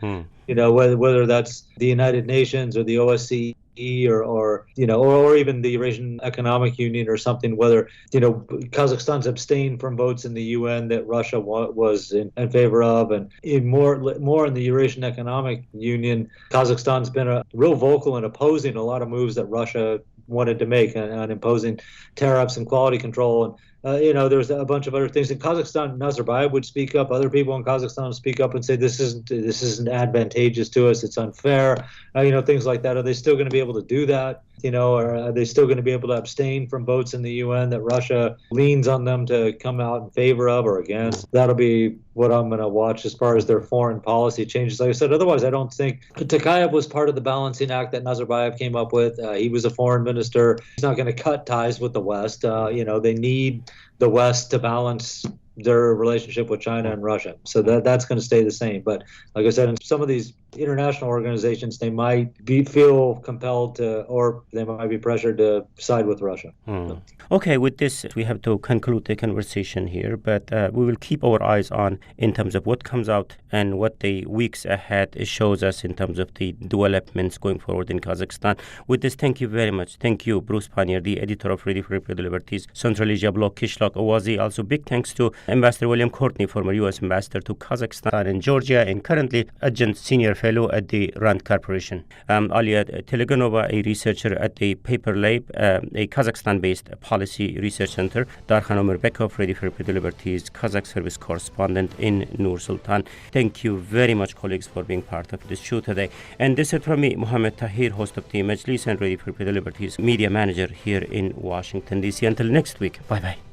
Whether that's the United Nations or the OSCE or even the Eurasian Economic Union or something. Whether Kazakhstan's abstained from votes in the UN that Russia was in favor of, and more in the Eurasian Economic Union, Kazakhstan's been real vocal in opposing a lot of moves that Russia wanted to make on imposing tariffs and quality control. And there's a bunch of other things. In Kazakhstan, Nazarbayev would speak up. Other people in Kazakhstan would speak up and say this isn't advantageous to us. It's unfair. Things like that. Are they still going to be able to do that? Or are they still going to be able to abstain from votes in the UN that Russia leans on them to come out in favor of or against? That'll be what I'm going to watch as far as their foreign policy changes. Like I said, otherwise, I don't think Tokayev was part of the balancing act that Nazarbayev came up with. He was a foreign minister. He's not going to cut ties with the West. They need the West to balance their relationship with China and Russia. So that's going to stay the same. But like I said, in some of these international organizations, they might feel compelled to, or they might be pressured to side with Russia. So. Okay, with this, we have to conclude the conversation here, but we will keep our eyes on in terms of what comes out and what the weeks ahead shows us in terms of the developments going forward in Kazakhstan. With this, thank you very much. Thank you, Bruce Pannier, the editor of Ready for Repeal Liberties Central Asia blog, Kishlak Awazi. Also, big thanks to Ambassador William Courtney, former U.S. Ambassador to Kazakhstan and Georgia, and currently Adjunct Senior Fellow at the RAND Corporation. Alia Telegonova, a researcher at the Paper Lab, a Kazakhstan-based policy research center. Darkhan Omerbekov, Ready for Repeal Liberties, Kazakh service correspondent in Nur Sultan. Thank you very much, colleagues, for being part of this show today. And this is from me, Mohammed Tahir, host of the Majlis and Ready for Repeal Liberties media manager here in Washington, D.C. Until next week, bye-bye.